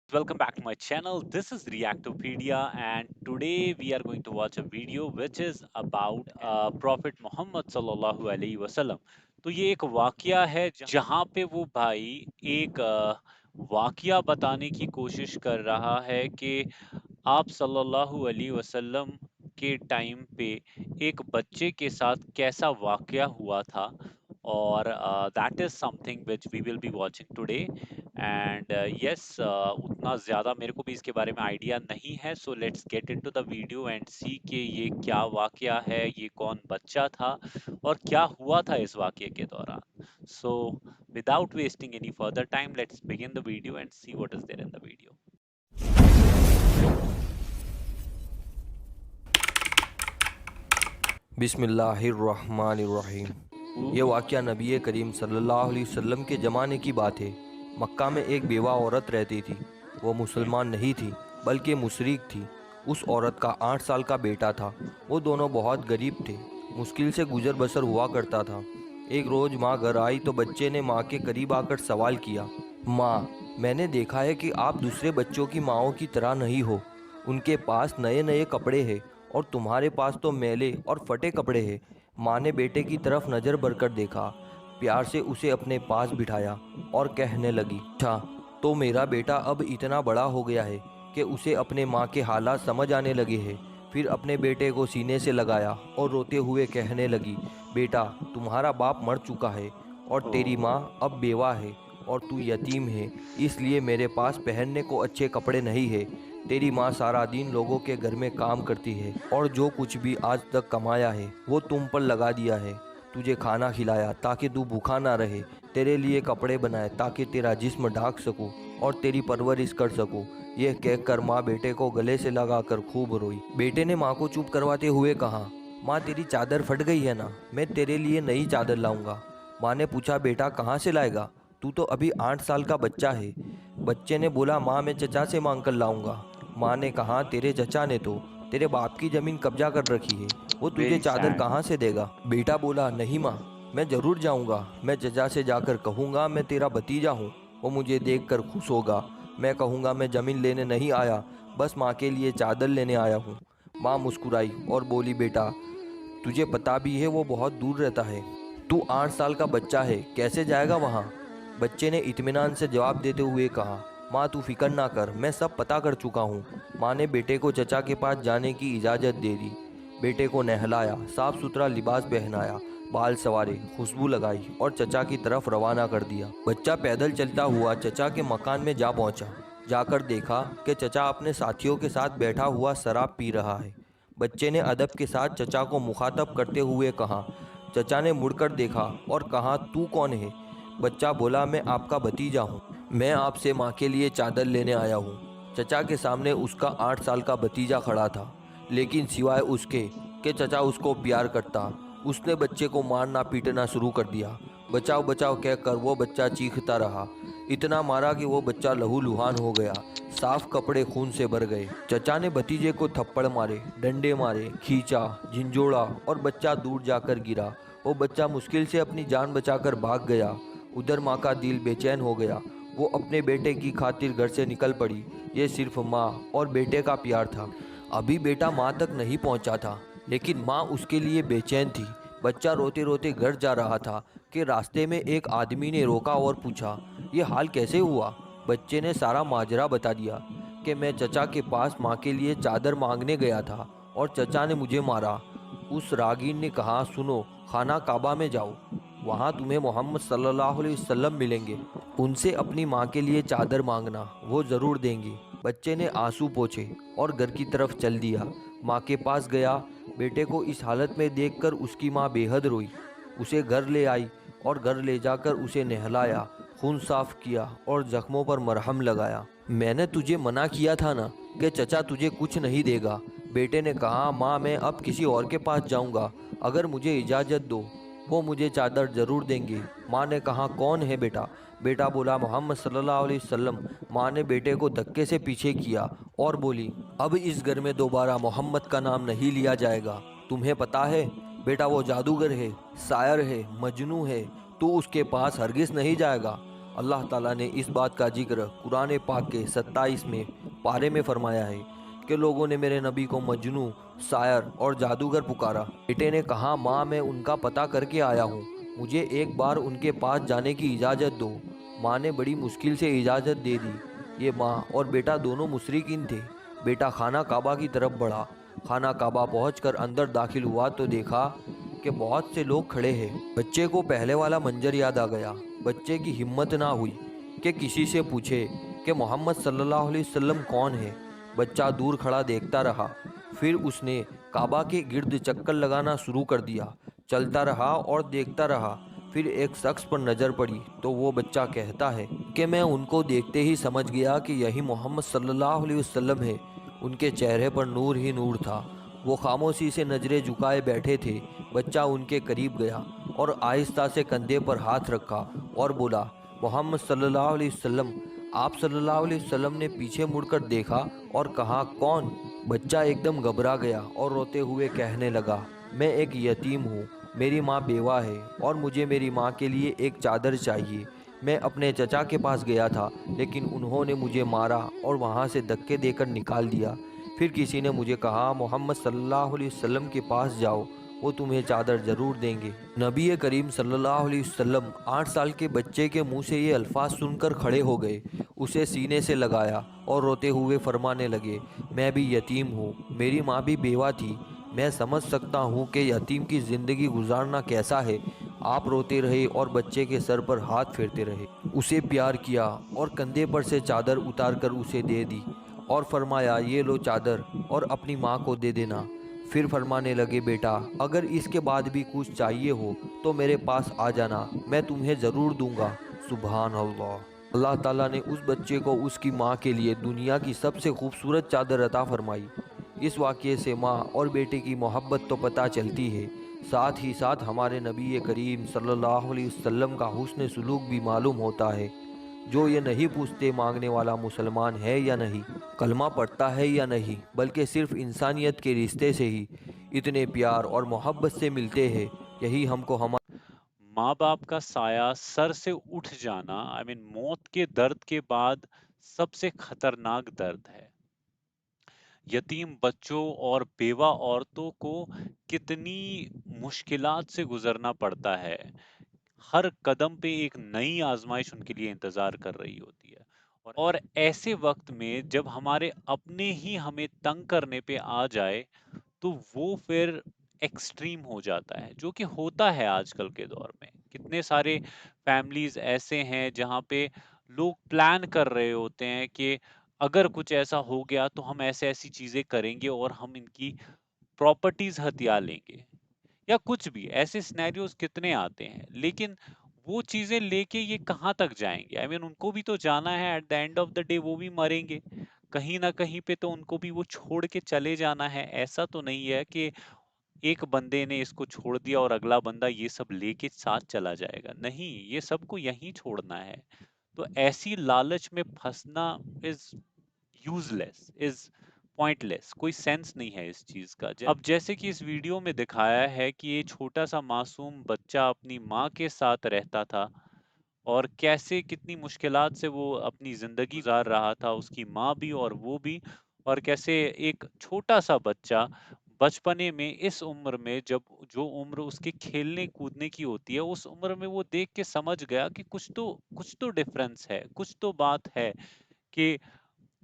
Welcome back to my channel. This is Reactopedia, and today we are going to watch a video which is about Prophet Muhammad sallallahu alaihi wasallam. तो ये एक वाकया है जहाँ पे वो भाई एक वाकया बताने की कोशिश कर रहा है कि आप सल्लल्लाहु अलैहि वसल्लम के टाइम पे एक बच्चे के साथ कैसा वाकया हुआ था और that is something which we will be watching today and yes उतना ज़्यादा मेरे को भी इसके बारे में आइडिया नहीं है, so let's get into the video and see कि ये क्या वाकया है, ये कौन बच्चा था और क्या हुआ था इस वाकये के दौरान। So without wasting any further time, let's begin the video and see what is there in the video. बिस्मिल्लाहिर्रहमानिर्रहीम। ये वाक़या नबी करीम सल्लल्लाहु अलैहि वसल्लम के ज़माने की बात है। मक्का में एक बेवा औरत रहती थी। वो मुसलमान नहीं थी बल्कि मुशरिक थी। उस औरत का 8 साल का बेटा था। वो दोनों बहुत गरीब थे। मुश्किल से गुजर बसर हुआ करता था। एक रोज़ माँ घर आई तो बच्चे ने माँ के करीब आकर सवाल किया, माँ, मैंने देखा है कि आप दूसरे बच्चों की माँओं की तरह नहीं हो। उनके पास नए नए कपड़े हैं और तुम्हारे पास तो मैले और फटे कपड़े हैं। माँ ने बेटे की तरफ नज़र भरकर देखा, प्यार से उसे अपने पास बिठाया और कहने लगी, अच्छा, तो मेरा बेटा अब इतना बड़ा हो गया है कि उसे अपने माँ के हालात समझ आने लगे हैं। फिर अपने बेटे को सीने से लगाया और रोते हुए कहने लगी, बेटा, तुम्हारा बाप मर चुका है और तेरी माँ अब बेवा है और तू यतीम है, इसलिए मेरे पास पहनने को अच्छे कपड़े नहीं है। तेरी माँ सारा दिन लोगों के घर में काम करती है और जो कुछ भी आज तक कमाया है वो तुम पर लगा दिया है। तुझे खाना खिलाया ताकि तू भूखा ना रहे, तेरे लिए कपड़े बनाए ताकि तेरा जिस्म ढांक सकूं और तेरी परवरिश कर सकूं। यह कहकर माँ बेटे को गले से लगाकर खूब रोई। बेटे ने माँ को चुप करवाते हुए कहा, माँ, तेरी चादर फट गई है ना, मैं तेरे लिए नई चादर लाऊंगा। माँ ने पूछा, बेटा कहाँ से लाएगा, तू तो अभी 8 साल का बच्चा है। बच्चे ने बोला, माँ, मैं चचा से मांग कर लाऊंगा। माँ ने कहा, तेरे चचा ने तो तेरे बाप की ज़मीन कब्जा कर रखी है, वो तुझे वेरी चादर सैड। कहाँ से देगा। बेटा बोला, नहीं माँ, मैं ज़रूर जाऊँगा। मैं चचा से जाकर कहूँगा मैं तेरा भतीजा हूँ, वो मुझे देखकर खुश होगा। मैं कहूँगा मैं ज़मीन लेने नहीं आया, बस माँ के लिए चादर लेने आया हूँ। माँ मुस्कुराई और बोली, बेटा, तुझे पता भी है वो बहुत दूर रहता है। तू 8 साल का बच्चा है, कैसे जाएगा वहाँ। बच्चे ने इत्मीनान से जवाब देते हुए कहा, माँ, तू फिक्र ना कर, मैं सब पता कर चुका हूँ। माँ ने बेटे को चचा के पास जाने की इजाज़त दे दी। बेटे को नहलाया, साफ सुथरा लिबास पहनाया, बाल संवारे, खुशबू लगाई और चचा की तरफ रवाना कर दिया। बच्चा पैदल चलता हुआ चचा के मकान में जा पहुंचा। जाकर देखा कि चचा अपने साथियों के साथ बैठा हुआ शराब पी रहा है। बच्चे ने अदब के साथ चचा को मुखातब करते हुए कहा। चचा ने मुड़कर देखा और कहा, तू कौन है। बच्चा बोला, मैं आपका भतीजा हूँ, मैं आपसे माँ के लिए चादर लेने आया हूँ। चचा के सामने उसका 8 साल का भतीजा खड़ा था, लेकिन सिवाय उसके कि चचा उसको प्यार करता, उसने बच्चे को मारना पीटना शुरू कर दिया। बचाओ बचाओ कहकर वो बच्चा चीखता रहा। इतना मारा कि वो बच्चा लहूलुहान हो गया, साफ कपड़े खून से भर गए। चचा ने भतीजे को थप्पड़ मारे, डंडे मारे, खींचा, झिंझोड़ा और बच्चा दूर जाकर गिरा। वो बच्चा मुश्किल से अपनी जान बचाकर भाग गया। उधर माँ का दिल बेचैन हो गया। वो अपने बेटे की खातिर घर से निकल पड़ी। ये सिर्फ माँ और बेटे का प्यार था। अभी बेटा माँ तक नहीं पहुँचा था, लेकिन माँ उसके लिए बेचैन थी। बच्चा रोते रोते घर जा रहा था कि रास्ते में एक आदमी ने रोका और पूछा, ये हाल कैसे हुआ। बच्चे ने सारा माजरा बता दिया कि मैं चचा के पास माँ के लिए चादर मांगने गया था और चचा ने मुझे मारा। उस रागीर ने कहा, सुनो, खाना काबा में जाओ, वहाँ तुम्हें मोहम्मद सल्लल्लाहु अलैहि वसल्लम मिलेंगे, उनसे अपनी माँ के लिए चादर मांगना, वो ज़रूर देंगे। बच्चे ने आंसू पोंछे और घर की तरफ चल दिया। माँ के पास गया। बेटे को इस हालत में देखकर उसकी माँ बेहद रोई। उसे घर ले आई और घर ले जाकर उसे नहलाया, खून साफ किया और जख्मों पर मरहम लगाया। मैंने तुझे मना किया था ना कि चचा तुझे कुछ नहीं देगा। बेटे ने कहा, माँ, मैं अब किसी और के पास जाऊँगा, अगर मुझे इजाज़त दो, वो मुझे चादर ज़रूर देंगे। माँ ने कहा, कौन है बेटा। बेटा बोला, मोहम्मद सल्लल्लाहु अलैहि वसल्लम। माँ ने बेटे को धक्के से पीछे किया और बोली, अब इस घर में दोबारा मोहम्मद का नाम नहीं लिया जाएगा। तुम्हें पता है बेटा, वो जादूगर है, शायर है, मजनू है, तू उसके पास हरगिज़ नहीं जाएगा। अल्लाह ताला ने इस बात का जिक्र कुरान पाक के 27 में पारे में फरमाया है कि लोगों ने मेरे नबी को मजनू, शायर और जादूगर पुकारा। बेटे ने कहा, माँ मैं उनका पता करके आया हूँ, मुझे एक बार उनके पास जाने की इजाज़त दो। माँ ने बड़ी मुश्किल से इजाज़त दे दी। ये माँ और बेटा दोनों मुशरिकीन थे। बेटा खाना काबा की तरफ बढ़ा। खाना काबा पहुंचकर अंदर दाखिल हुआ तो देखा कि बहुत से लोग खड़े हैं। बच्चे को पहले वाला मंजर याद आ गया। बच्चे की हिम्मत ना हुई कि किसी से पूछे कि मोहम्मद सल्लल्लाहु अलैहि वसल्लम कौन है। बच्चा दूर खड़ा देखता रहा। फिर उसने काबा के गिर्द चक्कर लगाना शुरू कर दिया। चलता रहा और देखता रहा। फिर एक शख्स पर नज़र पड़ी तो वो बच्चा कहता है कि मैं उनको देखते ही समझ गया कि यही मोहम्मद सल्लल्लाहु अलैहि वसल्लम है। उनके चेहरे पर नूर ही नूर था। वो खामोशी से नज़रें झुकाए बैठे थे। बच्चा उनके करीब गया और आहिस्ता से कंधे पर हाथ रखा और बोला, मोहम्मद सल्लल्लाहु अलैहि वसल्लम। आप सल्लल्लाहु अलैहि वसल्लम ने पीछे मुड़कर देखा और कहा, कौन? बच्चा एकदम घबरा गया और रोते हुए कहने लगा, मैं एक यतीम हूँ, मेरी माँ बेवा है और मुझे मेरी माँ के लिए एक चादर चाहिए। मैं अपने चचा के पास गया था लेकिन उन्होंने मुझे मारा और वहाँ से धक्के देकर निकाल दिया। फिर किसी ने मुझे कहा, मोहम्मद सल्लल्लाहु अलैहि वसल्लम के पास जाओ, वो तुम्हें चादर ज़रूर देंगे। नबी करीम सल्लल्लाहु अलैहि वसल्लम 8 साल के बच्चे के मुंह से ये अल्फाज सुनकर खड़े हो गए, उसे सीने से लगाया और रोते हुए फरमाने लगे, मैं भी यतीम हूँ, मेरी माँ भी बेवा थी। मैं समझ सकता हूँ कि यतीम की ज़िंदगी गुजारना कैसा है। आप रोते रहे और बच्चे के सर पर हाथ फेरते रहे। उसे प्यार किया और कंधे पर से चादर उतार कर उसे दे दी और फरमाया, ये लो चादर और अपनी माँ को दे देना। फिर फरमाने लगे, बेटा अगर इसके बाद भी कुछ चाहिए हो तो मेरे पास आ जाना, मैं तुम्हें ज़रूर दूंगा। सुभान अल्लाह। अल्लाह ताला ने उस बच्चे को उसकी माँ के लिए दुनिया की सबसे खूबसूरत चादर अता फरमाई। इस वाक़ये से माँ और बेटे की मोहब्बत तो पता चलती है, साथ ही साथ हमारे नबी करीम सल्लल्लाहु अलैहि वसल्लम का हुस्न सुलूक भी मालूम होता है। जो ये नहीं पूछते मांगने वाला मुसलमान है या नहीं, कलमा पढ़ता है या नहीं, बल्कि सिर्फ इंसानियत के रिश्ते से ही इतने प्यार और मोहब्बत से मिलते हैं। यही हमको हमारे माँ बाप का साया सर से उठ जाना, आई मीन मौत के दर्द के बाद सबसे खतरनाक दर्द है। यतीम बच्चों और बेवा औरतों को कितनी मुश्किलात से गुजरना पड़ता है। हर कदम पे एक नई आजमाइश उनके लिए इंतजार कर रही होती है। और ऐसे वक्त में जब हमारे अपने ही हमें तंग करने पे आ जाए, तो वो फिर एक्सट्रीम हो जाता है, जो कि होता है आजकल के दौर में। कितने सारे फैमिलीज ऐसे हैं जहाँ पे लोग प्लान कर रहे होते हैं कि अगर कुछ ऐसा हो गया तो हम ऐसे ऐसी चीजें करेंगे और हम इनकी प्रॉपर्टीज हथिया लेंगे, या कुछ भी ऐसे सिनेरियोज कितने आते हैं। लेकिन वो चीजें लेके ये कहाँ तक जाएंगे? आई मीन उनको भी तो जाना है, at the end of the day वो भी मरेंगे कहीं ना कहीं पे, तो उनको भी वो छोड़ के चले जाना है। ऐसा तो नहीं है कि एक बंदे ने इसको छोड़ दिया और अगला बंदा ये सब लेके साथ चला जाएगा। नहीं, ये सबको यहीं छोड़ना है। तो ऐसी लालच में फंसना इज यूजलेस, इज पॉइंटलेस। कोई सेंस नहीं है इस चीज का। अब जैसे कि इस वीडियो में दिखाया है कि ये छोटा सा मासूम बच्चा अपनी माँ के साथ रहता था और कैसे कितनी मुश्किलात से वो अपनी ज़िंदगी गुज़ार रहा था, उसकी माँ भी और वो भी। और कैसे एक छोटा-सा बच्चा बचपने में, इस उम्र में, जब जो उम्र उसके खेलने-कूदने की होती है, उस उम्र में वो देख के समझ गया कि कुछ तो डिफ़रेंस है, कुछ तो बात है कि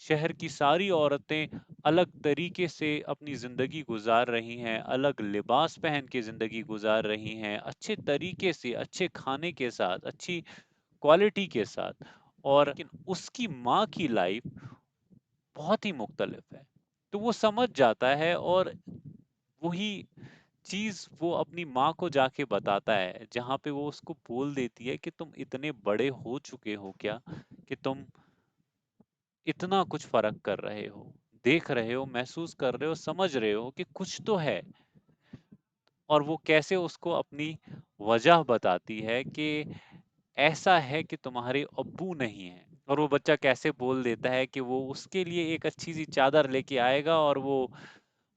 शहर की सारी औरतें अलग तरीके से अपनी ज़िंदगी गुज़ार रही हैं, अलग लिबास पहन के ज़िंदगी गुज़ार रही हैं, अच्छे तरीके से, अच्छे खाने के साथ, अच्छी क्वालिटी के साथ। और लेकिन उसकी माँ की लाइफ बहुत ही मुख्तलिफ है। तो वो समझ जाता है और वही चीज़ वो अपनी माँ को जाके बताता है, जहाँ पे वो उसको बोल देती है कि तुम इतने बड़े हो चुके हो क्या, कि तुम इतना कुछ फ़र्क कर रहे हो, देख रहे हो, महसूस कर रहे हो, समझ रहे हो कि कुछ तो है। और वो कैसे उसको अपनी वजह बताती है कि ऐसा है कि तुम्हारे अब्बू नहीं हैं। और वो बच्चा कैसे बोल देता है कि वो उसके लिए एक अच्छी-सी चादर लेके आएगा। और वो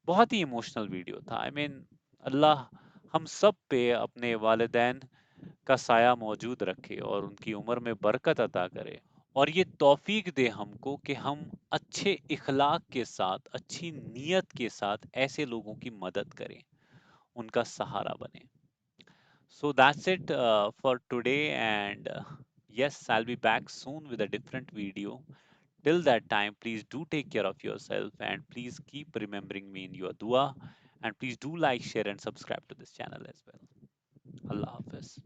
बहुत ही इमोशनल वीडियो था। आई मीन अल्लाह हम सब पे अपने वालिदैन का साया मौजूद रखे और उनकी उम्र में बरकत अता करे। और ये तौफीक दे हमको कि हम अच्छे इखलाक के साथ, अच्छी नीयत के साथ ऐसे लोगों की मदद करें, उनका सहारा बने। So that's it for today, and yes, I'll be back soon with a different video. Till that time, please do take care of yourself and please keep remembering me in your dua. And please do like, share, and subscribe to this channel as well. Allah Hafiz.